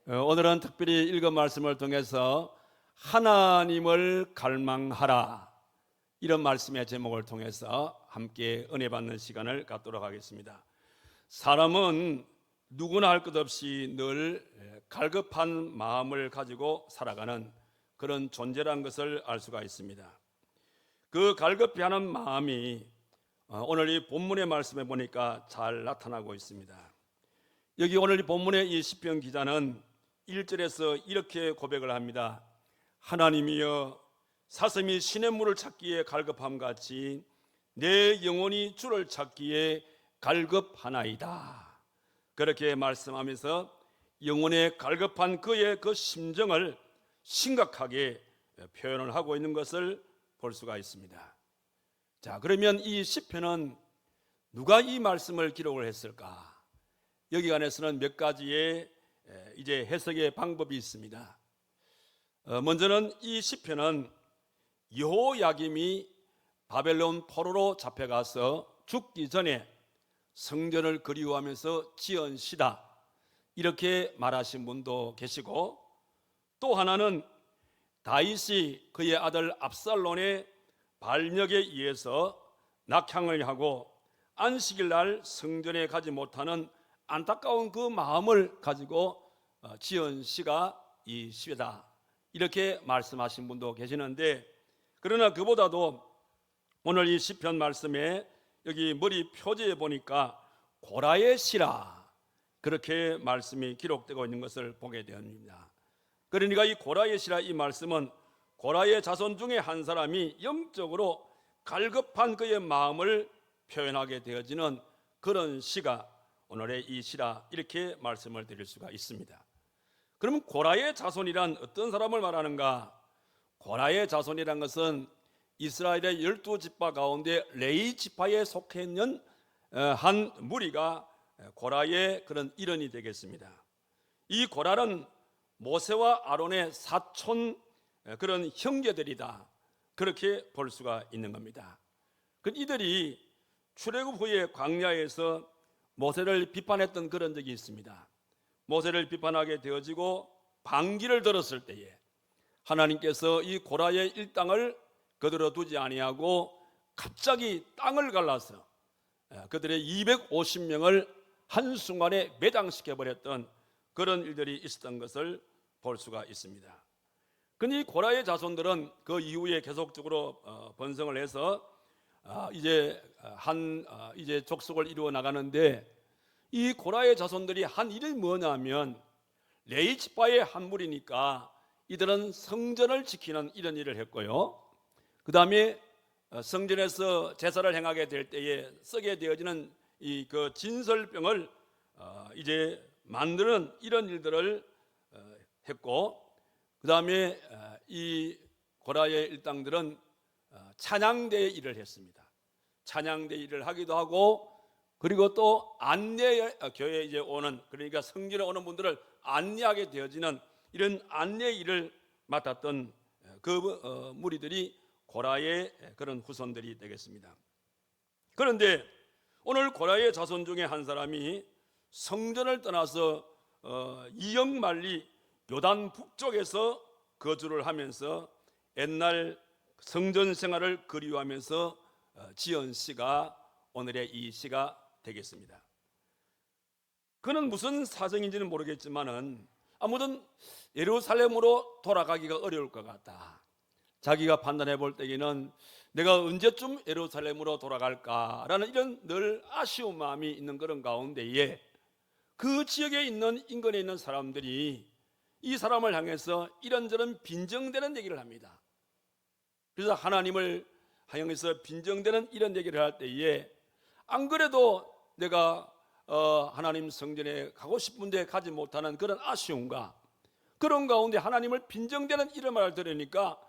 오늘은 특별히 읽은 말씀을 통해서 하나님을 갈망하라, 이런 말씀의 제목을 통해서 함께 은혜 받는 시간을 갖도록 하겠습니다. 사람은 누구나 할 것 없이 늘 갈급한 마음을 가지고 살아가는 그런 존재라는 것을 알 수가 있습니다. 그 갈급해하는 마음이 오늘 이 본문의 말씀에 보니까 잘 나타나고 있습니다. 여기 오늘 이 본문의 이 시편 기자는 1절에서 이렇게 고백을 합니다. 하나님이여, 사슴이 시냇물을 찾기에 갈급함 같이 내 영혼이 주를 찾기에 갈급하나이다. 그렇게 말씀하면서 영혼의 갈급한 그의 그 심정을 심각하게 표현을 하고 있는 것을 볼 수가 있습니다. 자, 그러면 이 시편은 누가 이 말씀을 기록을 했을까? 여기 안에서는 몇 가지의 이제 해석의 방법이 있습니다. 먼저는 이 시편은 여호야김이 바벨론 포로로 잡혀가서 죽기 전에 성전을 그리워하면서 지은 시다, 이렇게 말하신 분도 계시고, 또 하나는 다윗이 그의 아들 압살롬의 반역에 의해서 낙향을 하고 안식일 날 성전에 가지 못하는 안타까운 그 마음을 가지고 지은 시가 이 시다, 이렇게 말씀하신 분도 계시는데, 그러나 그보다도 오늘 이 시편 말씀에 여기 머리 표지에 보니까 고라의 시라, 그렇게 말씀이 기록되고 있는 것을 보게 됩니다. 그러니까 이 고라의 시라, 이 말씀은 고라의 자손 중에 한 사람이 영적으로 갈급한 그의 마음을 표현하게 되어지는 그런 시가 오늘의 이 시라, 이렇게 말씀을 드릴 수가 있습니다. 그러면 고라의 자손이란 어떤 사람을 말하는가? 고라의 자손이란 것은 이스라엘의 12지파 가운데 레위 지파에 속해 있는 한 무리가 고라의 그런 일원이 되겠습니다. 이 고라는 모세와 아론의 사촌 그런 형제들이다, 그렇게 볼 수가 있는 겁니다. 이들이 출애굽 후에 광야에서 모세를 비판했던 그런 적이 있습니다. 모세를 비판하게 되어지고 반기를 들었을 때에 하나님께서 이 고라의 일당을 거들어 두지 아니하고 갑자기 땅을 갈라서 그들의 250명을 한순간에 매장시켜 버렸던 그런 일들이 있었던 것을 볼 수가 있습니다. 근데 이 고라의 자손들은 그 이후에 계속적으로 번성을 해서 이제 이제 족속을 이루어 나가는데, 이 고라의 자손들이 한 일이 뭐냐면 레위 지파의 한 무리니까 이들은 성전을 지키는 이런 일을 했고요. 그 다음에 성전에서 제사를 행하게 될 때에 쓰게 되어지는 이 그 진설병을 이제 만드는 이런 일들을 했고, 그 다음에 이 고라의 일당들은 찬양대의 일을 했습니다. 찬양대 일을 하기도 하고, 그리고 또 안내, 교회에 이제 오는, 그러니까 성전에 오는 분들을 안내하게 되어지는 이런 안내 일을 맡았던 그 무리들이 고라의 그런 후손들이 되겠습니다. 그런데 오늘 고라의 자손 중에 한 사람이 성전을 떠나서 이역만리 요단 북쪽에서 거주를 하면서 옛날 성전 생활을 그리워하면서 지은 시가 오늘의 이 시가 되겠습니다. 그는 무슨 사정인지는 모르겠지만은 아무튼 예루살렘으로 돌아가기가 어려울 것 같다. 자기가 판단해 볼 때에는 내가 언제쯤 예루살렘으로 돌아갈까라는 이런 늘 아쉬운 마음이 있는 그런 가운데에 그 지역에 있는 인근에 있는 사람들이 이 사람을 향해서 이런저런 빈정되는 얘기를 합니다. 그래서 하나님을 향해서 빈정되는 이런 얘기를 할 때에 안 그래도 내가 하나님 성전에 가고 싶은데 가지 못하는 그런 아쉬움과 그런 가운데 하나님을 빈정되는 이런 말을 들으니까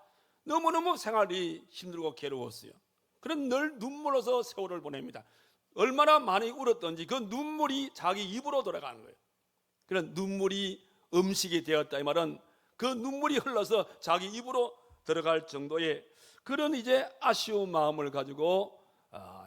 너무너무 생활이 힘들고 괴로웠어요. 그런 늘 눈물로서 세월을 보냅니다. 얼마나 많이 울었던지 그 눈물이 자기 입으로 돌아가는 거예요. 그런 눈물이 음식이 되었다, 이 말은 그 눈물이 흘러서 자기 입으로 들어갈 정도의 그런 이제 아쉬운 마음을 가지고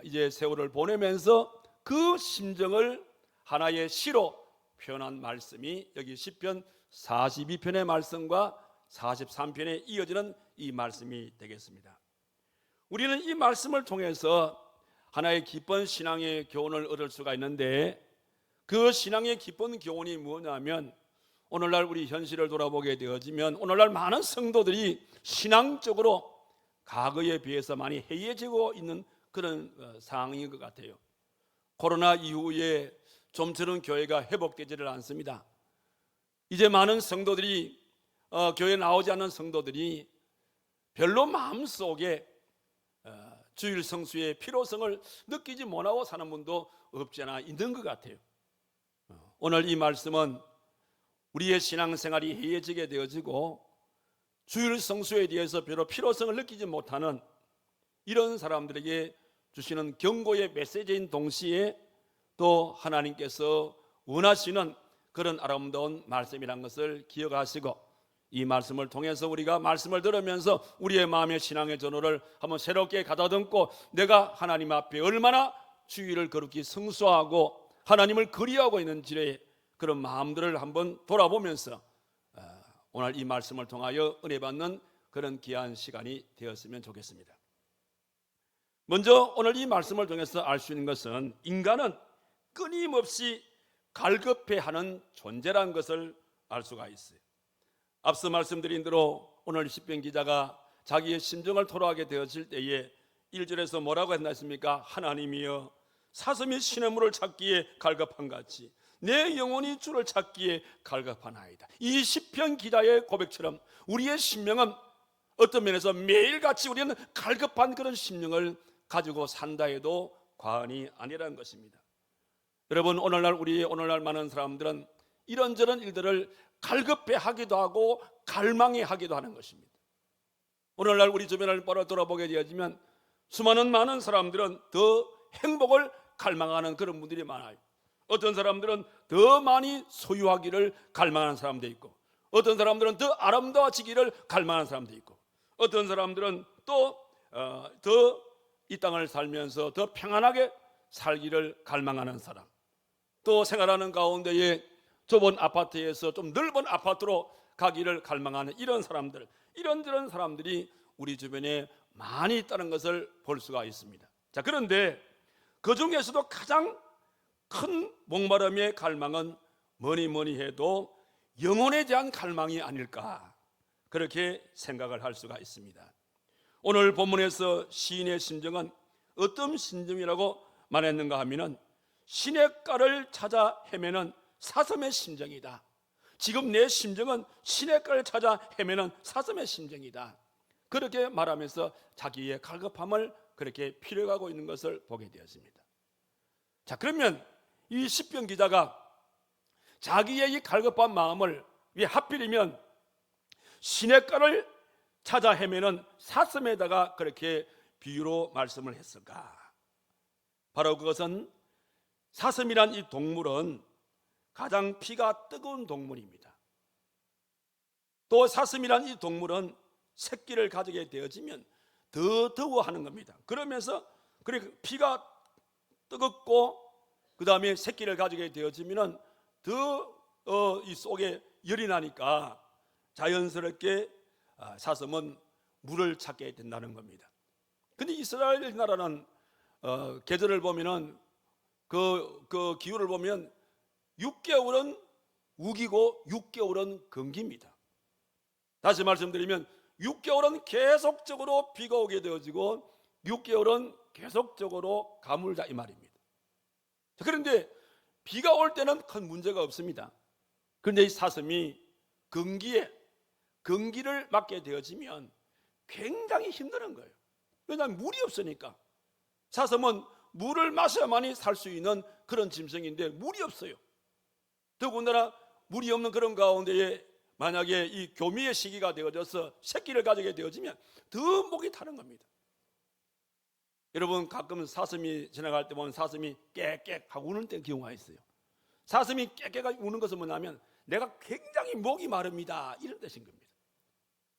이제 세월을 보내면서 그 심정을 하나의 시로 표현한 말씀이 여기 시편 42편의 말씀과 43편에 이어지는 이 말씀이 되겠습니다. 우리는 이 말씀을 통해서 하나의 기쁜 신앙의 교훈을 얻을 수가 있는데, 그 신앙의 기쁜 교훈이 뭐냐면, 오늘날 우리 현실을 돌아보게 되어지면 오늘날 많은 성도들이 신앙적으로 과거에 비해서 많이 해이해지고 있는 그런 상황인 것 같아요. 코로나 이후에 좀처럼 교회가 회복되지를 않습니다. 이제 많은 성도들이 교회에 나오지 않는 성도들이 별로 마음속에 주일 성수의 필요성을 느끼지 못하고 사는 분도 없지 않아 있는 것 같아요. 오늘 이 말씀은 우리의 신앙생활이 해이해지게 되어지고 주일 성수에 대해서 별로 필요성을 느끼지 못하는 이런 사람들에게 주시는 경고의 메시지인 동시에 또 하나님께서 원하시는 그런 아름다운 말씀이라는 것을 기억하시고, 이 말씀을 통해서 우리가 말씀을 들으면서 우리의 마음의 신앙의 전호를 한번 새롭게 가다듬고, 내가 하나님 앞에 얼마나 주일을 거룩히 성수하고 하나님을 그리워하고 있는지의 그런 마음들을 한번 돌아보면서 오늘 이 말씀을 통하여 은혜 받는 그런 귀한 시간이 되었으면 좋겠습니다. 먼저 오늘 이 말씀을 통해서 알 수 있는 것은 인간은 끊임없이 갈급해하는 존재라는 것을 알 수가 있어요. 앞서 말씀드린 대로 오늘 시편 기자가 자기의 심정을 토로하게 되었을 때에 1절에서 뭐라고 했습니까? 하나님이여, 사슴이 시냇물을 찾기에 갈급한 같이 내 영혼이 주를 찾기에 갈급하나이다. 이 시편 기자의 고백처럼 우리의 심령은 어떤 면에서 매일같이 우리는 갈급한 그런 심령을 가지고 산다 해도 과언이 아니라는 것입니다. 여러분, 우리의 오늘날 많은 사람들은 이런저런 일들을 갈급해 하기도 하고 갈망해 하기도 하는 것입니다. 오늘날 우리 주변을 돌아보게 되어지면 수많은 많은 사람들은 더 행복을 갈망하는 그런 분들이 많아요. 어떤 사람들은 더 많이 소유하기를 갈망하는 사람도 있고, 어떤 사람들은 더 아름다워지기를 갈망하는 사람도 있고, 어떤 사람들은 또 더 이 땅을 살면서 더 평안하게 살기를 갈망하는 사람, 또 생활하는 가운데에 좁은 아파트에서 좀 넓은 아파트로 가기를 갈망하는 이런 사람들, 이런저런 사람들이 우리 주변에 많이 있다는 것을 볼 수가 있습니다. 자, 그런데 그 중에서도 가장 큰 목마름의 갈망은 뭐니 해도 영혼에 대한 갈망이 아닐까, 그렇게 생각을 할 수가 있습니다. 오늘 본문에서 시인의 심정은 어떤 심정이라고 말했는가 하면은 시냇가를 찾아 헤매는 사슴의 심정이다. 지금 내 심정은 시냇가를 찾아 헤매는 사슴의 심정이다. 그렇게 말하면서 자기의 갈급함을 그렇게 피력하고 있는 것을 보게 되었습니다. 자, 그러면 이 시편 기자가 자기의 이 갈급한 마음을 왜 하필이면 시냇가를 찾아 헤매는 사슴에다가 그렇게 비유로 말씀을 했을까? 바로 그것은 사슴이란 이 동물은 가장 피가 뜨거운 동물입니다. 또 사슴이란 이 동물은 새끼를 가지게 되어지면 더 더워하는 겁니다. 그러면서 피가 뜨겁고 그 다음에 새끼를 가지게 되어지면 더 이 속에 열이 나니까 자연스럽게 사슴은 물을 찾게 된다는 겁니다. 근데 이스라엘 나라는 계절을 보면은 그 기후를 보면 6개월은 우기고 6개월은 건기입니다. 다시 말씀드리면 6개월은 계속적으로 비가 오게 되어지고 6개월은 계속적으로 가물다 이 말입니다. 그런데 비가 올 때는 큰 문제가 없습니다. 그런데 이 사슴이 건기를 맞게 되어지면 굉장히 힘든 거예요. 왜냐하면 물이 없으니까. 사슴은 물을 마셔야만이 살 수 있는 그런 짐승인데 물이 없어요. 더군다나 물이 없는 그런 가운데에 만약에 이 교미의 시기가 되어져서 새끼를 가지게 되어지면 더 목이 타는 겁니다. 여러분, 가끔 사슴이 지나갈 때 보면 사슴이 깨깨 하고 우는 때 경우가 있어요. 사슴이 깨깨 우는 것은 뭐냐면 내가 굉장히 목이 마릅니다, 이런 뜻인 겁니다.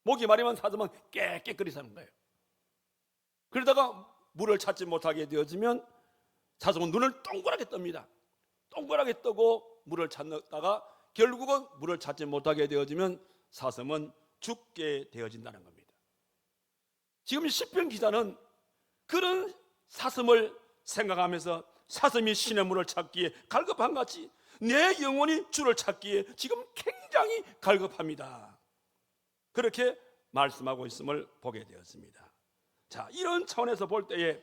목이 마르면 사슴은 깨깨거리 사는 거예요. 그러다가 물을 찾지 못하게 되어지면 사슴은 눈을 동그랗게 뜹니다. 동그랗게 뜨고 물을 찾다가 결국은 물을 찾지 못하게 되어지면 사슴은 죽게 되어진다는 겁니다. 지금 시편 기자는 그런 사슴을 생각하면서 사슴이 신의 물을 찾기에 갈급한 같이 내 영혼이 주를 찾기에 지금 굉장히 갈급합니다. 그렇게 말씀하고 있음을 보게 되었습니다. 자, 이런 차원에서 볼 때에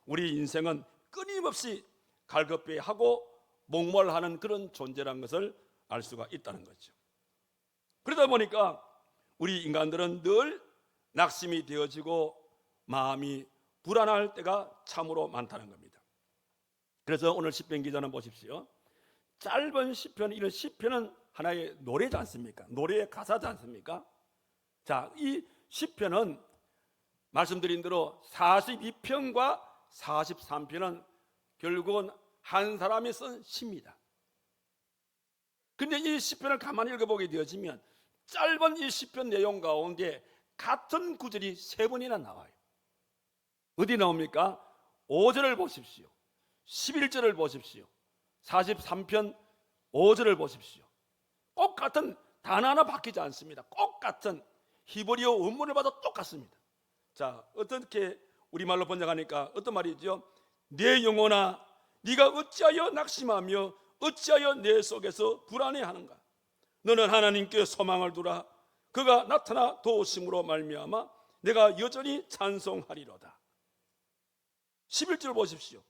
우리 인생은 끊임없이 갈급해하고 목말하는 그런 존재라는 것을 알 수가 있다는 거죠. 그러다 보니까 우리 인간들은 늘 낙심이 되어지고 마음이 불안할 때가 참으로 많다는 겁니다. 그래서 오늘 시편 기자는 보십시오. 짧은 시편, 이런 시편은 하나의 노래지 않습니까? 노래의 가사지 않습니까? 자, 이 시편은 말씀드린 대로 42편과 43편은 결국은 한 사람이 쓴 시입니다. 근데 이 시편을 가만히 읽어보게 되어지면 짧은 이 시편 내용 가운데 같은 구절이 3번이나 나와요. 어디 나옵니까? 5절을 보십시오. 11절을 보십시오. 43편 5절을 보십시오. 꼭 같은 단어 하나 바뀌지 않습니다. 꼭 같은 히브리어 원문을 봐도 똑같습니다. 자, 어떻게 우리말로 번역하니까 어떤 말이죠? 내 영혼아 네가 어찌하여 낙심하며 어찌하여 내 속에서 불안해하는가? 너는 하나님께 소망을 두라. 그가 나타나 도우심으로 말미암아 내가 여전히 찬송하리로다. 11절 보십시오.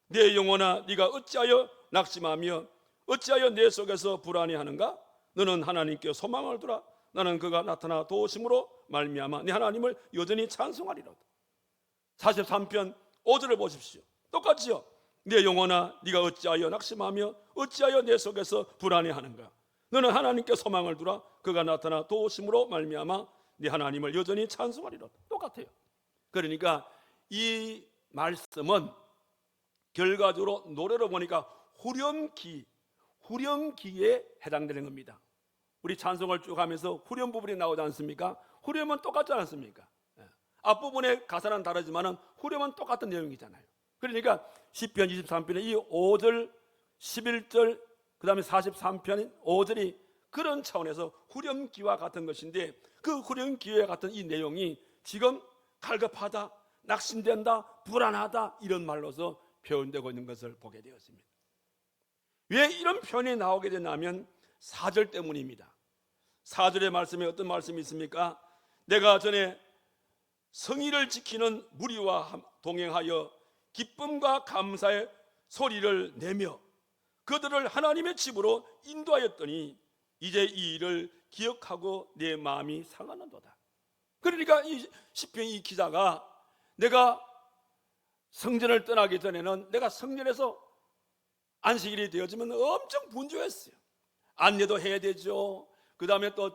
내 영혼아 네가 어찌하여 낙심하며 어찌하여 내 속에서 불안해하는가? 너는 하나님께 소망을 두라. 나는 그가 나타나 도우심으로 말미암아 내 하나님을 여전히 찬송하리로다. 43편 5절을 보십시오. 똑같지요. 내 영혼아 네가 어찌하여 낙심하며 어찌하여 내 속에서 불안해하는가? 너는 하나님께 소망을 두라. 그가 나타나 도우심으로 말미암아 네 하나님을 여전히 찬송하리로다. 똑같아요. 그러니까 이 말씀은 결과적으로 노래로 보니까 후렴기에 해당되는 겁니다. 우리 찬송을 쭉 하면서 후렴 부분이 나오지 않습니까? 후렴은 똑같지 않습니까? 앞부분의 가사는 다르지만 후렴은 똑같은 내용이잖아요. 그러니까 시편 23편의 이 5절, 11절, 그 다음에 43편 5절이 그런 차원에서 후렴기와 같은 것인데 그 후렴기와 같은 이 내용이 지금 갈급하다, 낙심된다, 불안하다 이런 말로서 표현되고 있는 것을 보게 되었습니다. 왜 이런 표현이 나오게 되냐면 4절 때문입니다. 4절의 말씀에 어떤 말씀이 있습니까? 내가 전에 성의를 지키는 무리와 동행하여 기쁨과 감사의 소리를 내며 그들을 하나님의 집으로 인도하였더니 이제 이 일을 기억하고 내 마음이 상하는도다. 그러니까 이 시편 이 기자가 내가 성전을 떠나기 전에는 내가 성전에서 안식일이 되어지면 엄청 분주했어요. 안내도 해야 되죠. 그 다음에 또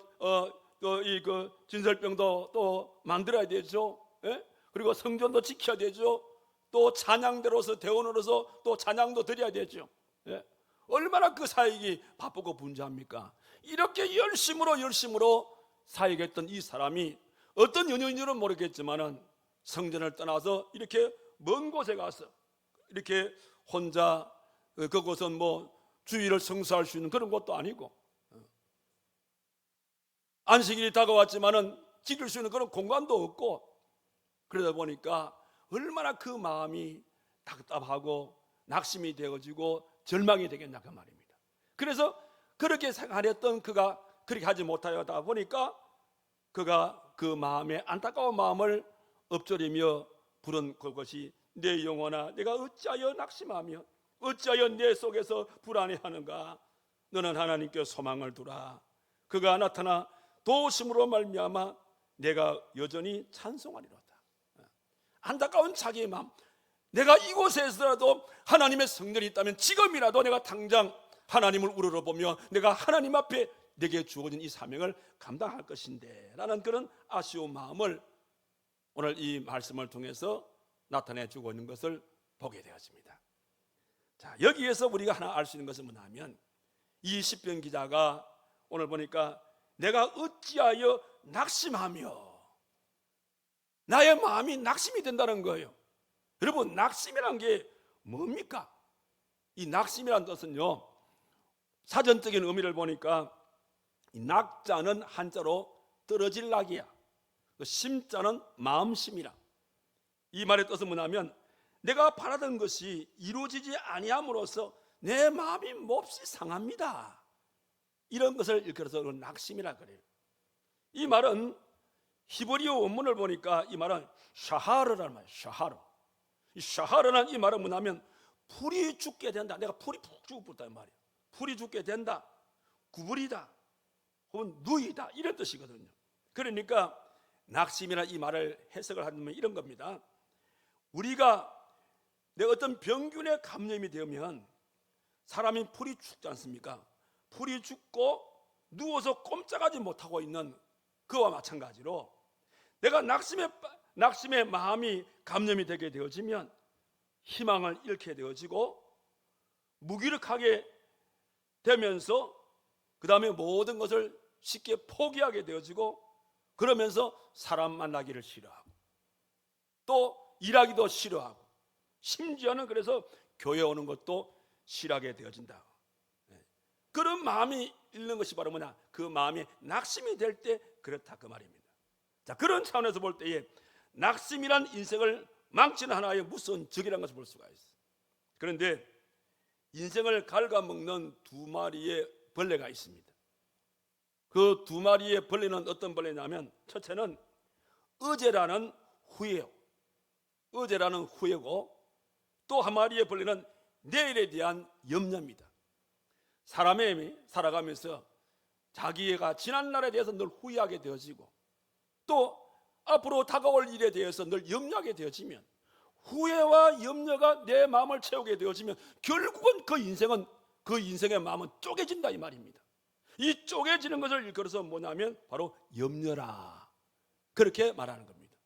이 진설병도 또 만들어야 되죠. 예? 그리고 성전도 지켜야 되죠. 또 찬양대로서 대원으로서 또 찬양도 드려야 되죠. 예? 얼마나 그 사역이 바쁘고 분주합니까? 이렇게 열심으로 사역했던 이 사람이 어떤 연유인지는 모르겠지만은 성전을 떠나서 이렇게 먼 곳에 가서 이렇게 혼자 그곳은 뭐 주일을 성수할 수 있는 그런 것도 아니고 안식일이 다가왔지만은 지킬 수 있는 그런 공간도 없고 그러다 보니까 얼마나 그 마음이 답답하고 낙심이 되어지고 절망이 되겠나 그 말입니다. 그래서 그렇게 생각했던 그가 그렇게 하지 못하다 보니까 그가 그 마음에 안타까운 마음을 엎조리며 부른 그것이 내 영혼아 내가 어찌하여 낙심하며 어찌하여 내 속에서 불안해하는가? 너는 하나님께 소망을 두라. 그가 나타나 도우심으로 말미암아 내가 여전히 찬송하리로다. 안타까운 자기의 마음, 내가 이곳에서라도 하나님의 성전이 있다면 지금이라도 내가 당장 하나님을 우러러보며 내가 하나님 앞에 내게 주어진 이 사명을 감당할 것인데 라는 그런 아쉬운 마음을 오늘 이 말씀을 통해서 나타내 주고 있는 것을 보게 되었습니다. 자, 여기에서 우리가 하나 알 수 있는 것은 뭐냐면 이 시편 기자가 오늘 보니까 내가 어찌하여 낙심하며 나의 마음이 낙심이 된다는 거예요. 여러분, 낙심이란 게 뭡니까? 이 낙심이란 뜻은요, 사전적인 의미를 보니까 이 낙자는 한자로 떨어질 낙이야. 그 심자는 마음심이라. 이 말의 뜻은 뭐냐면 내가 바라던 것이 이루어지지 아니함으로써 내 마음이 몹시 상합니다. 이런 것을 일컬어서 낙심이라 그래요. 이 말은 히브리어 원문을 보니까 이 말은 샤하르라는 말이에요. 샤하르. 이 샤하르라는 이 말은 뭐냐면 풀이 죽게 된다. 내가 풀이 푹 죽었다 말이에요. 풀이 죽게 된다. 구부리다. 혹은 누이다. 이런 뜻이거든요. 그러니까 낙심이라는 이 말을 해석을 하면 이런 겁니다. 우리가 내 어떤 병균에 감염이 되면 사람이 풀이 죽지 않습니까? 풀이 죽고 누워서 꼼짝하지 못하고 있는 그와 마찬가지로 내가 낙심의 마음이 감염이 되게 되어지면 희망을 잃게 되어지고 무기력하게 되면서 그 다음에 모든 것을 쉽게 포기하게 되어지고 그러면서 사람 만나기를 싫어하고 또 일하기도 싫어하고 심지어는 그래서 교회 오는 것도 싫어하게 되어진다. 그런 마음이 있는 것이 바로 뭐냐? 그 마음이 낙심이 될 때 그렇다 그 말입니다. 자, 그런 차원에서 볼 때에 낙심이란 인생을 망치는 하나의 무서운 적이라는 것을 볼 수가 있어요. 그런데 인생을 갉아먹는 두 마리의 벌레가 있습니다. 그 두 마리의 벌레는 어떤 벌레냐면 첫째는 어제라는 후예요. 어제라는 후예고 또 한 마리의 벌레는 내일에 대한 염려입니다. 사람이 살아가면서 자기가 지난 날에 대해서 늘 후회하게 되어지고 또 앞으로 다가올 일에 대해서 늘 염려하게 되어지면 후회와 염려가 내 마음을 채우게 되어지면 결국은 그 인생의 마음은 쪼개진다 이 말입니다. 이 쪼개지는 것을 일컬어서 뭐냐면 바로 염려라 그렇게 말하는 겁니다.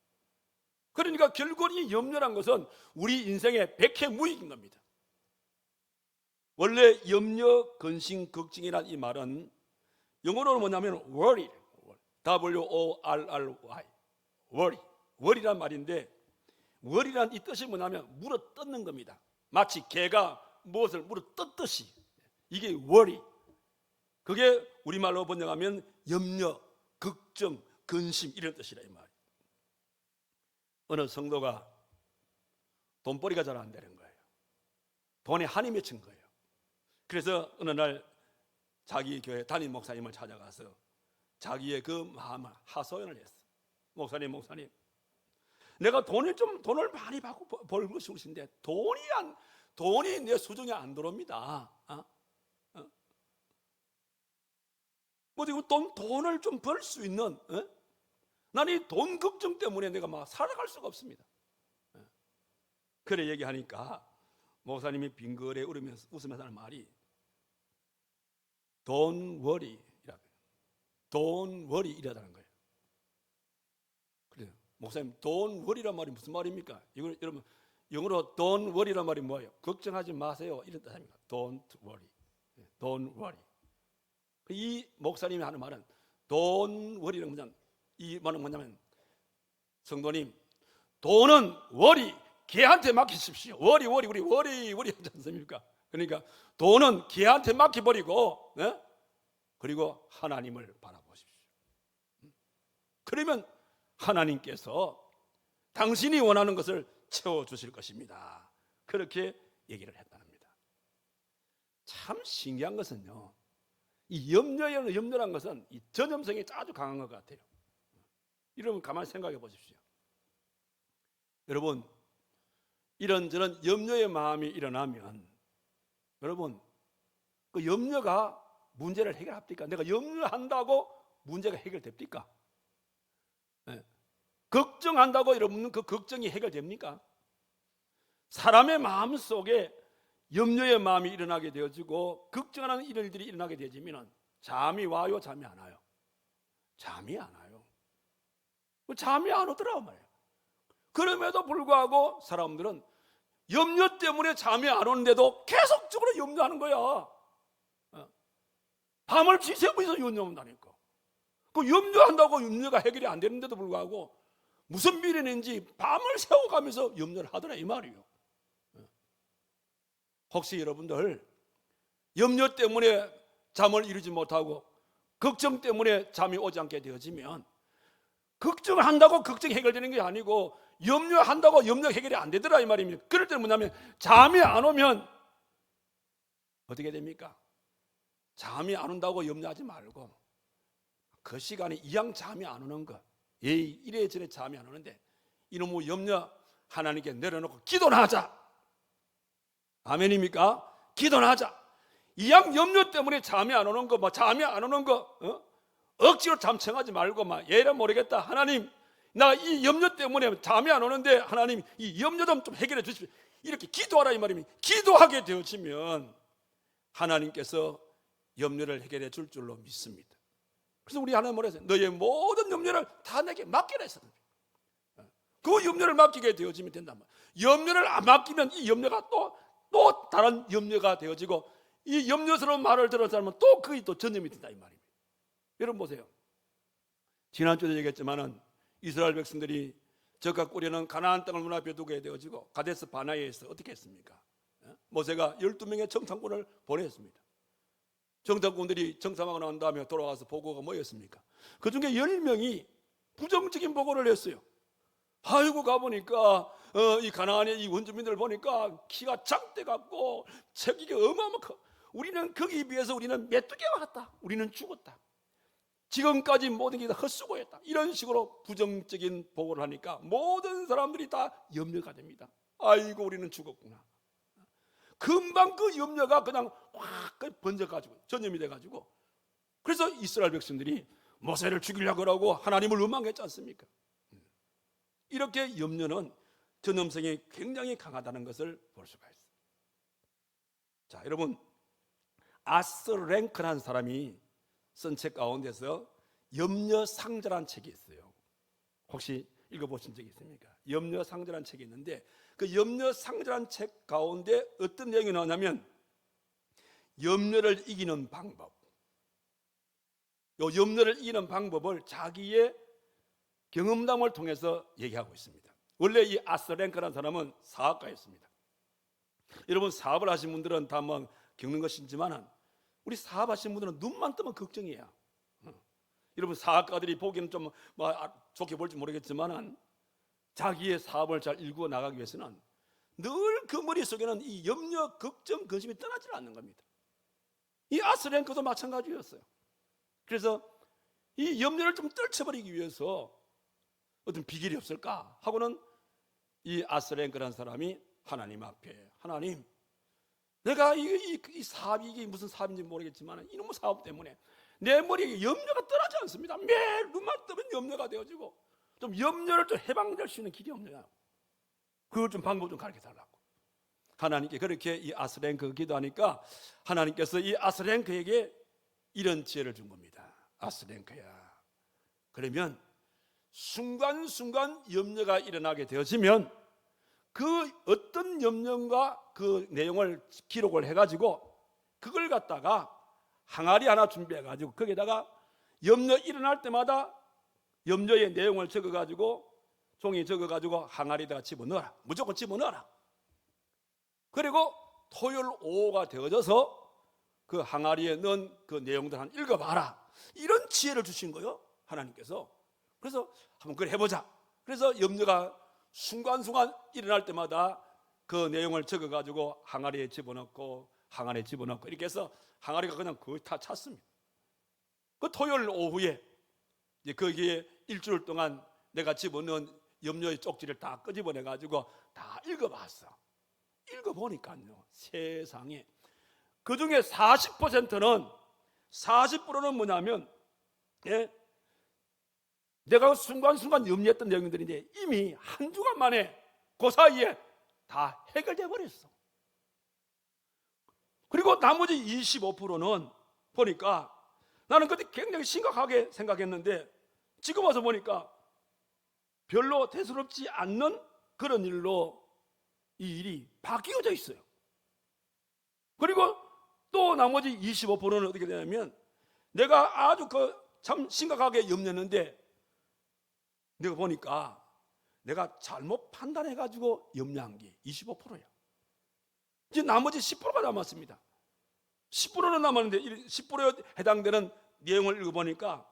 그러니까 결국은 이 염려란 것은 우리 인생의 백해무익인 겁니다. 원래 염려, 근심, 걱정이란 이 말은 영어로는 뭐냐면 worry, W-O-R-R-Y, worry란 말인데 worry란 이 뜻이 뭐냐면 물어 뜯는 겁니다. 마치 개가 무엇을 물어 뜯듯이 이게 worry. 그게 우리말로 번역하면 염려, 걱정, 근심 이런 뜻이라 이 말이에요. 어느 성도가 돈벌이가 잘 안 되는 거예요. 돈에 한이 맺힌 거예요. 그래서 어느 날 자기 교회 담임 목사님을 찾아가서 자기의 그 마음을 하소연을 했어. 목사님, 내가 돈을 많이 받고 벌고 싶으신데 돈이 내 수중에 안 들어옵니다. 돈을 좀 벌 수 있는, 나는 이 돈 걱정 때문에 내가 막 살아갈 수가 없습니다. 그래 얘기하니까 목사님이 빙그레 웃으면서 하는 말이 Don't worry 이라는 거예요. 그래요. 목사님, Don't worry란 말이 무슨 말입니까? 이걸 여러분 영어로 Don't worry란 말이 뭐예요? 걱정하지 마세요 이런 뜻 아닙니까? Don't worry. 이 목사님이 하는 말은 Don't worry는 뭐냐면 이 말은 뭐냐면 성도님, 돈은 worry 개한테 맡기십시오. 우리 하지 않습니까? 그러니까 돈은 개한테 맡겨버리고 그리고 하나님을 바라보십시오. 그러면 하나님께서 당신이 원하는 것을 채워주실 것입니다. 그렇게 얘기를 했답니다. 참 신기한 것은요, 이 염려란 것은 이 전염성이 아주 강한 것 같아요. 여러분 가만히 생각해 보십시오. 여러분 이런저런 염려의 마음이 일어나면 여러분 그 염려가 문제를 해결합니까? 내가 염려한다고 문제가 해결됩니까? 걱정한다고 여러분 그 걱정이 해결됩니까? 사람의 마음 속에 염려의 마음이 일어나게 되어지고 걱정하는 이런 일들이 일어나게 되어지면 잠이 와요? 잠이 안 와요? 잠이 안 와요. 잠이 안 오더라고 말이에요. 그럼에도 불구하고 사람들은 염려 때문에 잠이 안 오는데도 계속적으로 염려하는 거야. 밤을 지새면서 염려한다니까. 그 염려한다고 염려가 해결이 안 되는데도 불구하고 무슨 미련인지 밤을 새워가면서 염려를 하더라 이 말이에요. 혹시 여러분들 염려 때문에 잠을 이루지 못하고 걱정 때문에 잠이 오지 않게 되어지면, 걱정을 한다고 걱정이 해결되는 게 아니고 염려한다고 염려 해결이 안 되더라 이 말입니다. 그럴 때는 뭐냐면 잠이 안 오면 어떻게 됩니까? 잠이 안 온다고 염려하지 말고 그 시간에 이왕 잠이 안 오는 거, 이래저래 잠이 안 오는데 이놈의 염려 하나님께 내려놓고 기도나 하자. 아멘입니까? 기도나 하자. 이왕 염려 때문에 잠이 안 오는 거, 잠이 안 오는 거, 억지로 잠청하지 말고 얘라 모르겠다. 하나님, 나 이 염려 때문에 잠이 안 오는데 하나님 이 염려 좀 해결해 주십시오. 이렇게 기도하라 이 말입니다. 기도하게 되어지면 하나님께서 염려를 해결해 줄 줄로 믿습니다. 그래서 우리 하나님 뭐라 했어요? 너의 모든 염려를 다 내게 맡기라 했어요. 그 염려를 맡기게 되어지면 된단 말이에요. 염려를 안 맡기면 이 염려가 또 다른 염려가 되어지고, 이 염려스러운 말을 들은 사람은 또 그게 또 전염이 된다 이 말입니다. 여러분 보세요. 지난주에도 얘기했지만은 이스라엘 백성들이 적과 꾸려는 가나안 땅을 눈앞에 두게 되어지고 가데스 바나에서 어떻게 했습니까? 모세가 12명의 정탐꾼을 보냈습니다. 정탐꾼들이 정탐하고 난 다음에 돌아가서 보고가 뭐였습니까? 그 중에 10명이 부정적인 보고를 했어요. 아이고 가보니까 이 가나안의 이 원주민들을 보니까 키가 작대 같고 체격이 어마어마하고 우리는 거기에 비해서 우리는 메뚜기와 같다. 우리는 죽었다. 지금까지 모든 게 다 헛수고했다. 이런 식으로 부정적인 보고를 하니까 모든 사람들이 다 염려가 됩니다. 아이고 우리는 죽었구나. 금방 그 염려가 그냥 확 번져가지고 전염이 돼가지고, 그래서 이스라엘 백성들이 모세를 죽이려고 하고 하나님을 원망했지 않습니까? 이렇게 염려는 전염성이 굉장히 강하다는 것을 볼 수가 있어요. 자, 여러분, 아스랭크라는 사람이 쓴 책 가운데서 염려상자라는 책이 있어요. 혹시 읽어보신 적이 있습니까? 염려상자라는 책이 있는데 그 염려상자라는 책 가운데 어떤 내용이 나오냐면 염려를 이기는 방법, 이 염려를 이기는 방법을 자기의 경험담을 통해서 얘기하고 있습니다. 원래 이 아스랭크라는 사람은 사업가였습니다. 여러분 사업을 하신 분들은 다 겪는 것이지만 우리 사업하시는 분들은 눈만 뜨면 걱정이에요. 여러분 사업가들이 보기에는 좀 좋게 볼지 모르겠지만 자기의 사업을 잘 일구어 나가기 위해서는 늘 그 머릿속에는 이 염려, 걱정, 근심이 떠나지 않는 겁니다. 이 아스랭크도 마찬가지였어요. 그래서 이 염려를 좀 떨쳐버리기 위해서 어떤 비결이 없을까 하고는 이 아스랭크라는 사람이 하나님 앞에, 하나님, 내가 이 사업이 이게 무슨 사업인지 모르겠지만 이놈의 사업 때문에 내 머리에 염려가 떠나지 않습니다. 매일 눈만 뜨면 염려가 되어지고 좀 염려를 좀 해방될 수 있는 길이 없느냐, 그걸 좀 방법 좀 가르쳐 달라고 하나님께 그렇게 이 아스랭크 기도하니까 하나님께서 이 아스랭크에게 이런 지혜를 준 겁니다. 아스랭크야, 그러면 순간순간 염려가 일어나게 되어지면 그 어떤 염려가 그 내용을 기록을 해가지고 그걸 갖다가 항아리 하나 준비해가지고 거기에다가 염려 일어날 때마다 염려의 내용을 적어가지고 종이 적어가지고 항아리에다가 집어넣어라. 무조건 집어넣어라. 그리고 토요일 오후가 되어져서 그 항아리에 넣은 그 내용들 한 읽어봐라. 이런 지혜를 주신 거예요, 하나님께서. 그래서 한번 그걸 해보자. 그래서 염려가 순간순간 일어날 때마다 그 내용을 적어가지고 항아리에 집어넣고 항아리에 집어넣고 이렇게 해서 항아리가 그냥 거의 다 찼습니다. 그 토요일 오후에 이제 거기에 일주일 동안 내가 집어넣은 염려의 쪽지를 다 끄집어내가지고 다 읽어봤어. 읽어보니까요, 세상에 그 중에 40%는 뭐냐면 내가 순간순간 염려했던 내용들인데 이미 한 주간 만에 그 사이에 다 해결돼 버렸어. 그리고 나머지 25%는 보니까 나는 그때 굉장히 심각하게 생각했는데 지금 와서 보니까 별로 대수롭지 않는 그런 일로 이 일이 바뀌어져 있어요. 그리고 또 나머지 25%는 어떻게 되냐면 내가 아주 참 심각하게 염려했는데 내가 보니까 내가 잘못 판단해가지고 염려한 게 25%야. 이제 나머지 10%가 남았습니다. 10%는 남았는데 10%에 해당되는 내용을 읽어보니까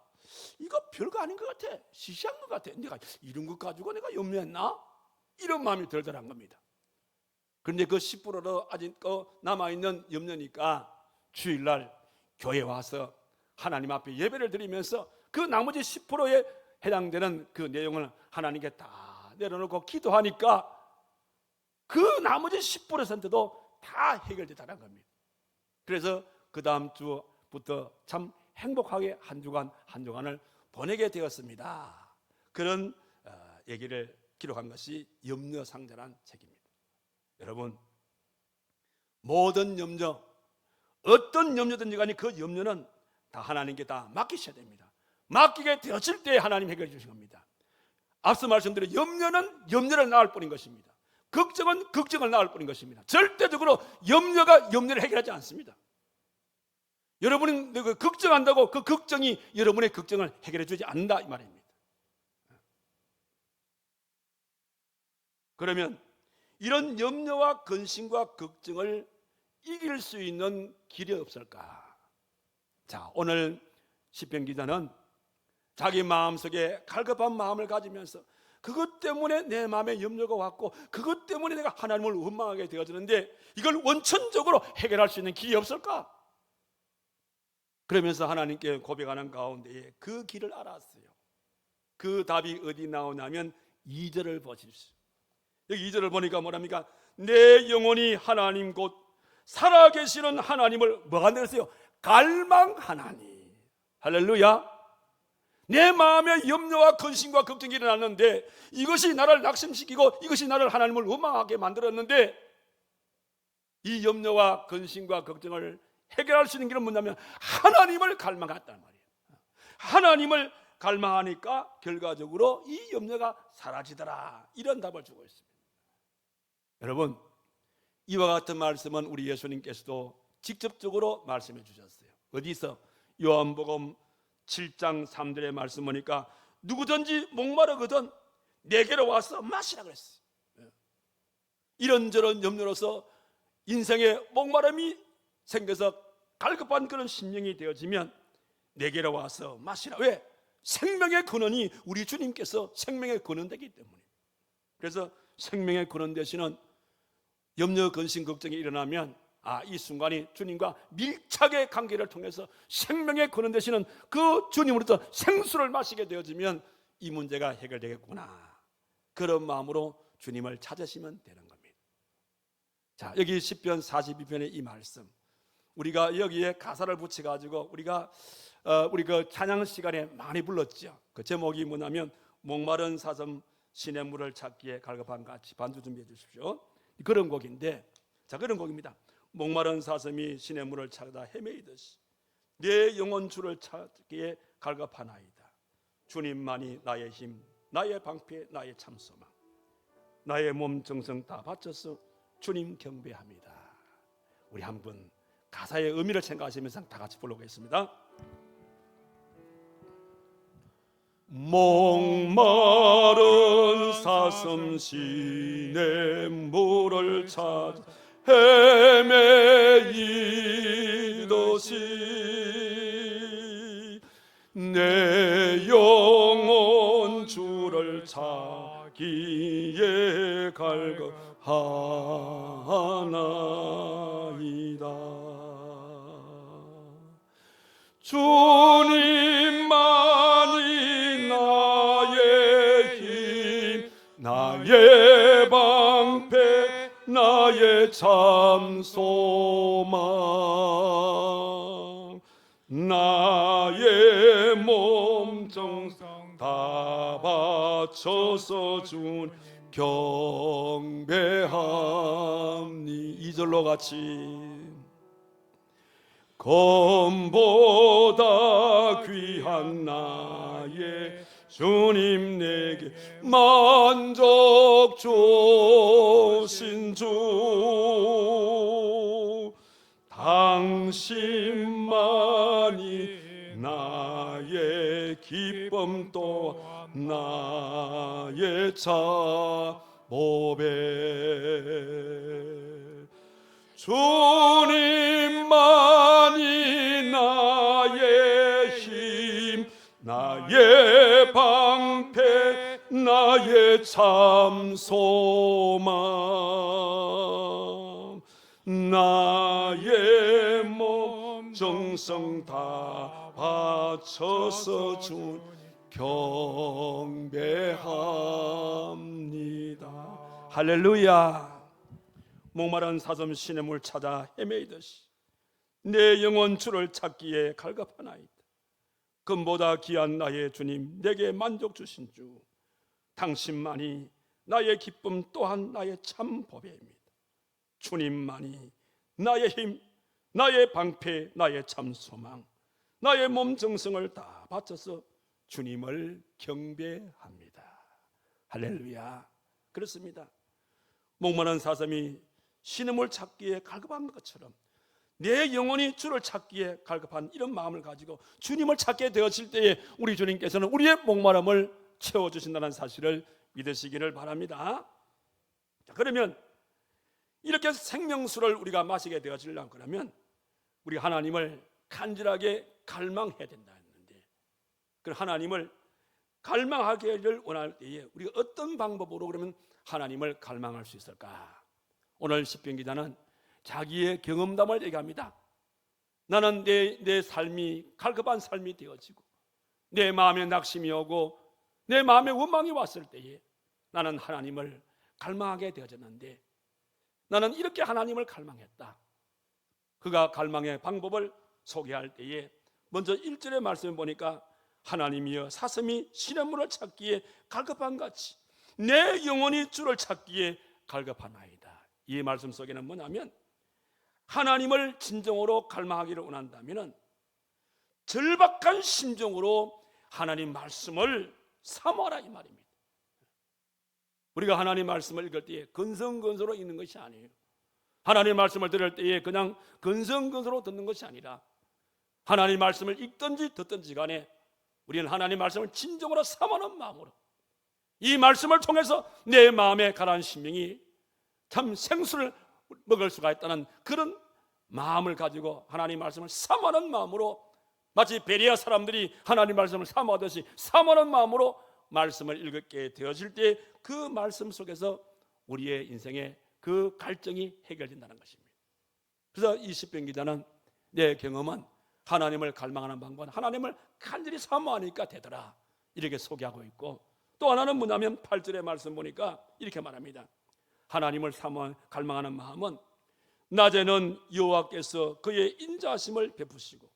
이거 별거 아닌 것 같아, 시시한 것 같아. 내가 이런 것 가지고 내가 염려했나? 이런 마음이 들더란 겁니다. 그런데 그 10%로 아직 남아있는 염려니까 주일날 교회 와서 하나님 앞에 예배를 드리면서 그 나머지 10%에 해당되는 그 내용을 하나님께 다 내려놓고 기도하니까 그 나머지 10%도 다 해결되다는 겁니다. 그래서 그 다음 주부터 참 행복하게 한 주간을 보내게 되었습니다. 그런 얘기를 기록한 것이 염려상자라는 책입니다. 여러분, 모든 염려, 어떤 염려든지 간에 그 염려는 다 하나님께 다 맡기셔야 됩니다. 맡기게 되었을 때 하나님 해결해 주신 겁니다. 앞서 말씀드린 염려는 염려를 낳을 뿐인 것입니다. 걱정은 걱정을 낳을 뿐인 것입니다. 절대적으로 염려가 염려를 해결하지 않습니다. 여러분이 걱정한다고 그 걱정이 여러분의 걱정을 해결해 주지 않는다 이 말입니다. 그러면 이런 염려와 근심과 걱정을 이길 수 있는 길이 없을까? 자, 오늘 시편 기자는 자기 마음속에 갈급한 마음을 가지면서 그것 때문에 내 마음에 염려가 왔고 그것 때문에 내가 하나님을 원망하게 되어지는데 이걸 원천적으로 해결할 수 있는 길이 없을까? 그러면서 하나님께 고백하는 가운데에 그 길을 알았어요. 그 답이 어디 나오냐면 2절을 보십시오. 여기 2절을 보니까 뭐랍니까? 내 영혼이 하나님 곧 살아계시는 하나님을 뭐가 되었어요? 갈망하나니. 할렐루야. 내 마음에 염려와 근심과 걱정이 일어났는데 이것이 나를 낙심시키고 이것이 나를 하나님을 원망하게 만들었는데 이 염려와 근심과 걱정을 해결할 수 있는 길은 뭐냐면 하나님을 갈망했단 말이에요. 하나님을 갈망하니까 결과적으로 이 염려가 사라지더라. 이런 답을 주고 있습니다. 여러분, 이와 같은 말씀은 우리 예수님께서도 직접적으로 말씀해 주셨어요. 어디서? 요한복음 7장 3절의 말씀 보니까 누구든지 목마르거든 내게로 와서 마시라 그랬어요. 이런저런 염려로서 인생에 목마름이 생겨서 갈급한 그런 심령이 되어지면 내게로 와서 마시라. 왜? 생명의 근원이 우리 주님께서 생명의 근원되기 때문에. 그래서 생명의 근원 되시는 염려, 근심, 걱정이 일어나면 이 순간이 주님과 밀착의 관계를 통해서 생명의 근원 되시는 그 주님으로부터 생수를 마시게 되어지면 이 문제가 해결되겠구나. 그런 마음으로 주님을 찾으시면 되는 겁니다. 자, 여기 시편 42편의 이 말씀, 우리가 여기에 가사를 붙여가지고 우리가 우리 그 찬양 시간에 많이 불렀죠. 그 제목이 뭐냐면 목마른 사슴 시냇물을 찾기에 갈급한 같이. 반주 준비해 주십시오. 그런 곡인데, 자, 그런 곡입니다. 목마른 사슴이 시냇물을 찾아 헤매이듯이 내 영혼 주를 찾기에 갈급하나이다. 주님만이 나의 힘, 나의 방패, 나의 참소망. 나의 몸 정성 다 바쳐서 주님 경배합니다. 우리 한번 가사의 의미를 생각하시면서 다 같이 불러보겠습니다. 목마른 사슴 시냇물을 찾아 헤매이듯이 내 영혼 주를 찾기에 갈급하나이다. 주님만이 나의 힘, 나의 방패, 나의 참소망. 나의 몸 정성 다 바쳐서 준 경배함니. 2절로 같이. 검보다 귀한 나의 주님 내게 만족 주신 주, 당신만이 나의 기쁨 또 나의 자보배. 주님만 나의 방패 나의 참 소망 나의 몸 정성 다 바쳐서 주 경배합니다. 할렐루야. 목마른 사슴 시냇물 찾아 헤매이듯이 내 영혼 주를 찾기에 갈급하나이다. 금보다 귀한 나의 주님, 내게 만족 주신 주, 당신만이 나의 기쁨 또한 나의 참 보배입니다. 주님만이 나의 힘, 나의 방패, 나의 참 소망, 나의 몸 정성을 다 바쳐서 주님을 경배합니다. 할렐루야. 그렇습니다. 목마른 사슴이 시냇물 찾기에 갈급한 것처럼 내 영혼이 주를 찾기에 갈급한 이런 마음을 가지고 주님을 찾게 되었을 때에 우리 주님께서는 우리의 목마름을 채워주신다는 사실을 믿으시기를 바랍니다. 자, 그러면 이렇게 생명수를 우리가 마시게 되어지려고 그러면 우리 하나님을 간절하게 갈망해야 된다 했는데, 그 하나님을 갈망하기를 원할 때에 우리가 어떤 방법으로 그러면 하나님을 갈망할 수 있을까? 오늘 시편 기자는 자기의 경험담을 얘기합니다. 나는 내 삶이 갈급한 삶이 되어지고 내 마음에 낙심이 오고 내 마음에 원망이 왔을 때에 나는 하나님을 갈망하게 되어졌는데 나는 이렇게 하나님을 갈망했다. 그가 갈망의 방법을 소개할 때에 먼저 1절의 말씀을 보니까 하나님이여 사슴이 시냇물을 찾기에 갈급한 같이 내 영혼이 주를 찾기에 갈급하나이다. 이 말씀 속에는 뭐냐면 하나님을 진정으로 갈망하기를 원한다면 절박한 심정으로 하나님 말씀을 사모하라 이 말입니다. 우리가 하나님 말씀을 읽을 때에 근성근소로 읽는 것이 아니에요. 하나님 말씀을 들을 때에 그냥 근성근소로 듣는 것이 아니라 하나님 말씀을 읽든지 듣든지 간에 우리는 하나님 말씀을 진정으로 사모하는 마음으로 이 말씀을 통해서 내 마음에 가라앉은 심령이 참 생수를 먹을 수가 있다는 그런 마음을 가지고 하나님 말씀을 사모하는 마음으로 마치 베레아 사람들이 하나님 말씀을 사모하듯이 사모하는 마음으로 말씀을 읽게 되어질 때 그 말씀 속에서 우리의 인생의 그 갈증이 해결된다는 것입니다. 그래서 이 시편 기자는 내 경험은 하나님을 갈망하는 방법은 하나님을 간절히 사모하니까 되더라 이렇게 소개하고 있고, 또 하나는 뭐냐면 8절의 말씀 보니까 이렇게 말합니다. 하나님을 갈망하는 마음은 낮에는 여호와께서 그의 인자하심을 베푸시고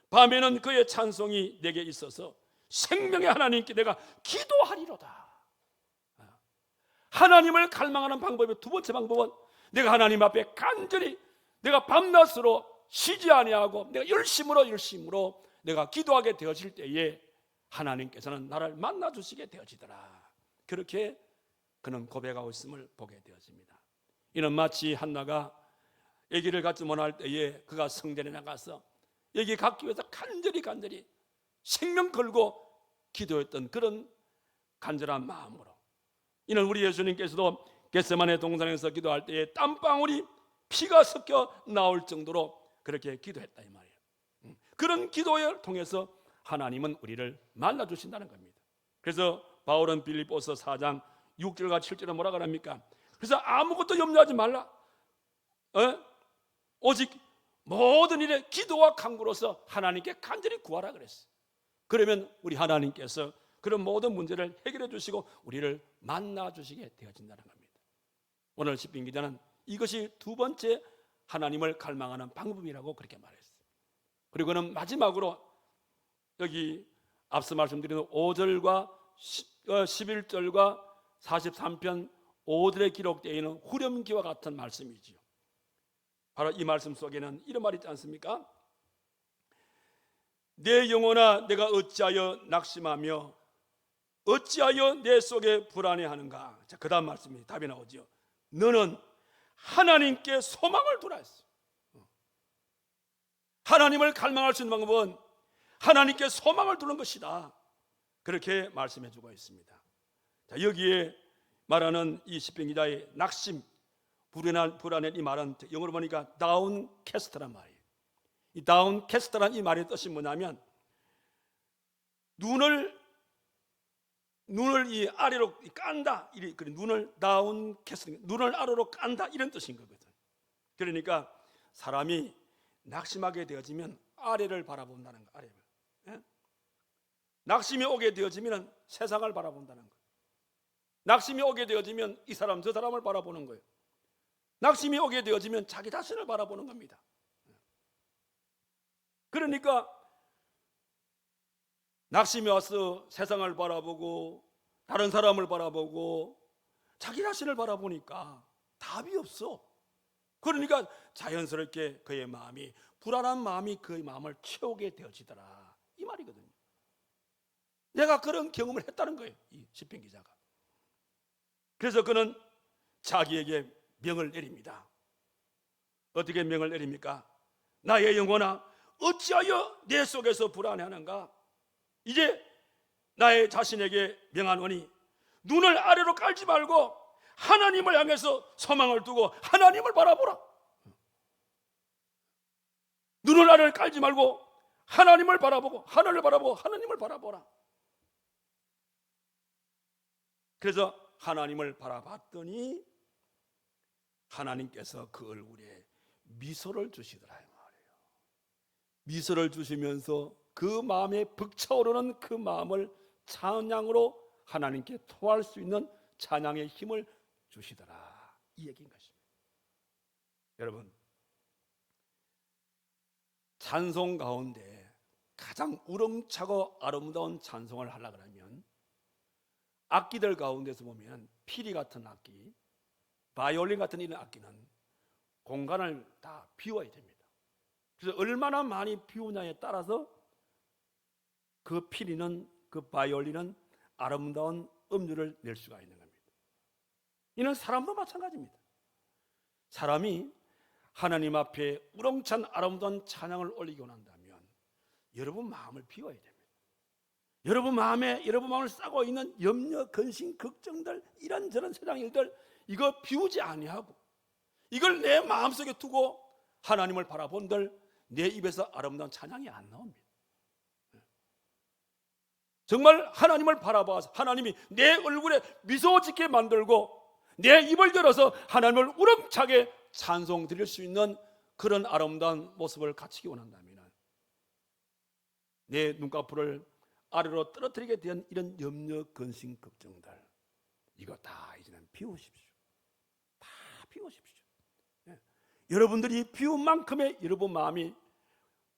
밤에는 그의 찬송이 내게 있어서 생명의 하나님께 내가 기도하리로다. 하나님을 갈망하는 방법의 두 번째 방법은 내가 하나님 앞에 간절히 내가 밤낮으로 쉬지 아니하고 내가 열심으로 내가 기도하게 되어질 때에 하나님께서는 나를 만나 주시게 되어지더라. 그렇게 그는 고백하고 있음을 보게 되었습니다. 이는 마치 한나가 아기를 갖지 못할 때에 그가 성전에 나가서 아기 갖기 위해서 간절히 생명 걸고 기도했던 그런 간절한 마음으로, 이는 우리 예수님께서도 겟세마네 동산에서 기도할 때에 땀방울이 피가 섞여 나올 정도로 그렇게 기도했다 이 말이에요. 그런 기도를 통해서 하나님은 우리를 만나주신다는 겁니다. 그래서 바울은 빌립보서 4장 6절과 7절에 뭐라 그럽니까? 그래서 아무것도 염려하지 말라. 오직 모든 일에 기도와 간구로서 하나님께 간절히 구하라 그랬어요. 그러면 우리 하나님께서 그런 모든 문제를 해결해 주시고 우리를 만나 주시게 되어진다는 겁니다. 오늘 시편 기자는 이것이 두 번째 하나님을 갈망하는 방법이라고 그렇게 말했어요. 그리고는 마지막으로 여기 앞서 말씀드린 5절과 11절과 43편 5절에 기록되어 있는 후렴기와 같은 말씀이지요. 바로 이 말씀 속에는 이런 말이 있지 않습니까? 내 영혼아 내가 어찌하여 낙심하며 어찌하여 내 속에 불안해하는가. 자, 그 다음 말씀이 답이 나오죠. 너는 하나님께 소망을 두라 했어요. 하나님을 갈망할 수 있는 방법은 하나님께 소망을 두는 것이다. 그렇게 말씀해 주고 있습니다. 자, 여기에 말하는 이 시편 기자의 낙심, 불안한 이 말은 영어로 보니까 다운캐스트란 말이에요. 이 다운캐스트란 이 말의 뜻이 뭐냐면 눈을 이 아래로 깐다, 눈을 다운 캐스팅, 눈을 아래로 깐다 이런 뜻인 거거든. 그러니까 사람이 낙심하게 되어지면 아래를 바라본다는 거, 아래를. 예? 낙심이 오게 되어지면 세상을 바라본다는 거. 낙심이 오게 되어지면 이 사람 저 사람을 바라보는 거예요. 낙심이 오게 되어지면 자기 자신을 바라보는 겁니다. 그러니까 낙심이 와서 세상을 바라보고 다른 사람을 바라보고 자기 자신을 바라보니까 답이 없어. 그러니까 자연스럽게 그의 마음이, 불안한 마음이 그의 마음을 채우게 되어지더라, 이 말이거든요. 내가 그런 경험을 했다는 거예요, 이 시편 기자가. 그래서 그는 자기에게 명을 내립니다. 어떻게 명을 내립니까? 나의 영혼아, 어찌하여 내 속에서 불안해하는가? 이제 나의 자신에게 명하노니 눈을 아래로 깔지 말고 하나님을 향해서 소망을 두고 하나님을 바라보라. 눈을 아래로 깔지 말고 하나님을 바라보고 하늘을 바라보고 하나님을 바라보라. 그래서 하나님을 바라봤더니 하나님께서 그 얼굴에 미소를 주시더라, 이 말이에요. 미소를 주시면서 그 마음에 벅차오르는 그 마음을 찬양으로 하나님께 토할 수 있는 찬양의 힘을 주시더라, 이 얘기인 것입니다. 여러분, 찬송 가운데 가장 우렁차고 아름다운 찬송을 하려고 하면 악기들 가운데서 보면 피리 같은 악기, 바이올린 같은 이런 악기는 공간을 다 비워야 됩니다. 그래서 얼마나 많이 비우냐에 따라서 그 피리는, 그 바이올린은 아름다운 음률을 낼 수가 있는 겁니다. 이는 사람도 마찬가지입니다. 사람이 하나님 앞에 우렁찬 아름다운 찬양을 올리고 난다면 여러분 마음을 비워야 됩니다. 여러분 마음을 싸고 있는 염려, 근심, 걱정들, 이런저런 세상 일들, 이거 비우지 아니하고 이걸 내 마음속에 두고 하나님을 바라본들 내 입에서 아름다운 찬양이 안 나옵니다. 정말 하나님을 바라봐서 하나님이 내 얼굴에 미소 짓게 만들고 내 입을 열어서 하나님을 우렁차게 찬송 드릴 수 있는 그런 아름다운 모습을 갖추기 원한다면 내 눈꺼풀을 아래로 떨어뜨리게 된 이런 염려, 근심, 걱정들, 이거 다 이제는 비우십시오. 다 비우십시오. 예. 여러분들이 비운 만큼의 여러분 마음이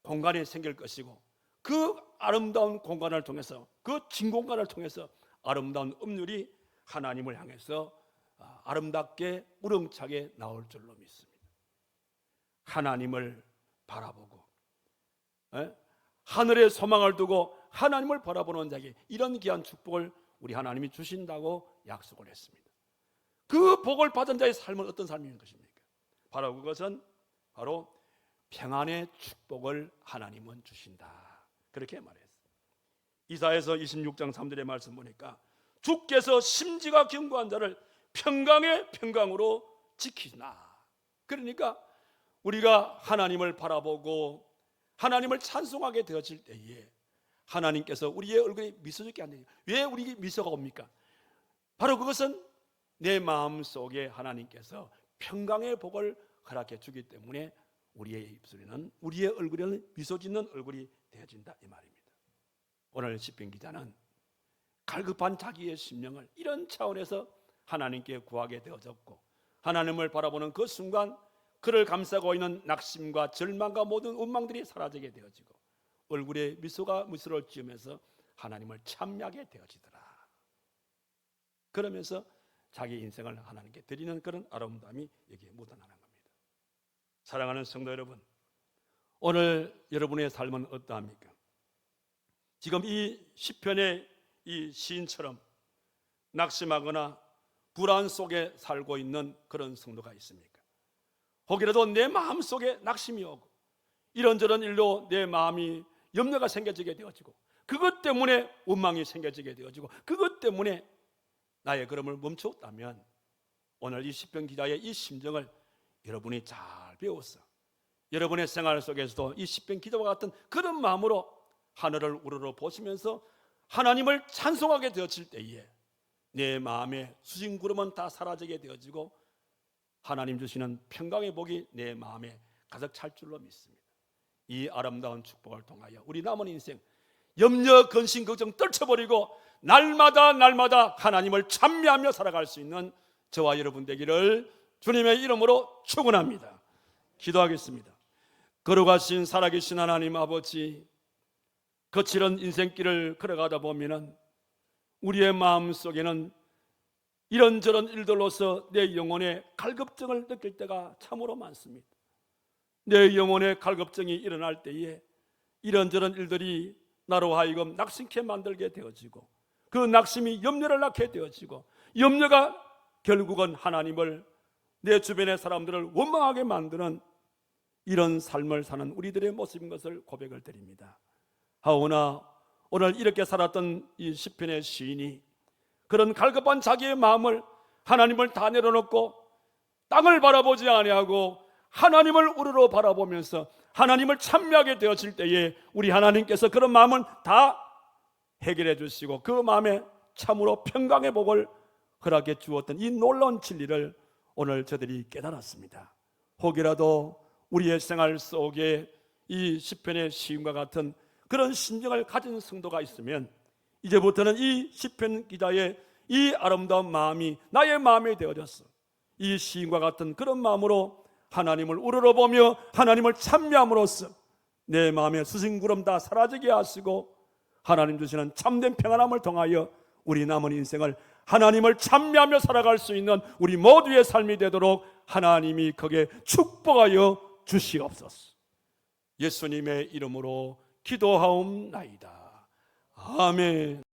공간이 생길 것이고 그 아름다운 공간을 통해서, 그 진 공간을 통해서 아름다운 음률이 하나님을 향해서 아름답게 우렁차게 나올 줄로 믿습니다. 하나님을 바라보고 하늘에 소망을 두고 하나님을 바라보는 자에게 이런 귀한 축복을 우리 하나님이 주신다고 약속을 했습니다. 그 복을 받은 자의 삶은 어떤 삶인 것입니까? 바로 그것은 바로 평안의 축복을 하나님은 주신다, 그렇게 말했어요. 이사야서 26장 3절의 말씀 보니까 주께서 심지가 견고한 자를 평강의 평강으로 지키시나. 그러니까 우리가 하나님을 바라보고 하나님을 찬송하게 되어질 때에 하나님께서 우리의 얼굴에 미소 짓게 하는, 왜 우리에게 미소가 옵니까? 바로 그것은 내 마음 속에 하나님께서 평강의 복을 허락해 주기 때문에 우리의 입술에는, 우리의 얼굴에는 미소 짓는 얼굴이 되어진다, 이 말입니다. 오늘 시편 기자는 갈급한 자기의 심령을 이런 차원에서 하나님께 구하게 되어졌고 하나님을 바라보는 그 순간 그를 감싸고 있는 낙심과 절망과 모든 원망들이 사라지게 되어지고 얼굴에 미소를 지으면서 하나님을 찬미하게 되어지더라. 그러면서 자기 인생을 하나님께 드리는 그런 아름다움이 여기에 묻어나는 겁니다. 사랑하는 성도 여러분, 오늘 여러분의 삶은 어떠합니까? 지금 이 시편의 이 시인처럼 낙심하거나 불안 속에 살고 있는 그런 성도가 있습니까? 혹이라도 내 마음 속에 낙심이 오고 이런저런 일로 내 마음이 염려가 생겨지게 되어지고 그것 때문에 원망이 생겨지게 되어지고 그것 때문에 나의 걸음을 멈췄다면 오늘 이 시편 기자의 이 심정을 여러분이 잘 배워서 여러분의 생활 속에서도 이 시편 기자와 같은 그런 마음으로 하늘을 우러러 보시면서 하나님을 찬송하게 되어질 때에 내 마음의 수진구름은 다 사라지게 되어지고 하나님 주시는 평강의 복이 내 마음에 가득 찰 줄로 믿습니다. 이 아름다운 축복을 통하여 우리 남은 인생 염려, 근심, 걱정 떨쳐버리고 날마다 하나님을 찬미하며 살아갈 수 있는 저와 여러분 되기를 주님의 이름으로 축원합니다. 기도하겠습니다. 걸어가신 살아계신 하나님 아버지, 거칠은 인생길을 걸어가다 보면은 우리의 마음속에는 이런저런 일들로서 내 영혼의 갈급증을 느낄 때가 참으로 많습니다. 내 영혼의 갈급증이 일어날 때에 이런저런 일들이 나로 하여금 낙심케 만들게 되어지고 그 낙심이 염려를 낳게 되어지고 염려가 결국은 하나님을, 내 주변의 사람들을 원망하게 만드는 이런 삶을 사는 우리들의 모습인 것을 고백을 드립니다. 하오나 오늘 이렇게 살았던 이 시편의 시인이 그런 갈급한 자기의 마음을 하나님을 다 내려놓고 땅을 바라보지 아니하고 하나님을 우러러 바라보면서 하나님을 찬미하게 되어질 때에 우리 하나님께서 그런 마음은 다 해결해 주시고 그 마음에 참으로 평강의 복을 허락해 주었던 이 놀라운 진리를 오늘 저들이 깨달았습니다. 혹이라도 우리의 생활 속에 이 시편의 시인과 같은 그런 심정을 가진 성도가 있으면 이제부터는 이 시편 기자의 이 아름다운 마음이 나의 마음이 되어졌어. 이 시인과 같은 그런 마음으로 하나님을 우러러보며 하나님을 찬미함으로써 내 마음의 수신구름 다 사라지게 하시고 하나님 주시는 참된 평안함을 통하여 우리 남은 인생을 하나님을 찬미하며 살아갈 수 있는 우리 모두의 삶이 되도록 하나님이 거기에 축복하여 주시옵소서. 예수님의 이름으로 기도하옵나이다. 아멘.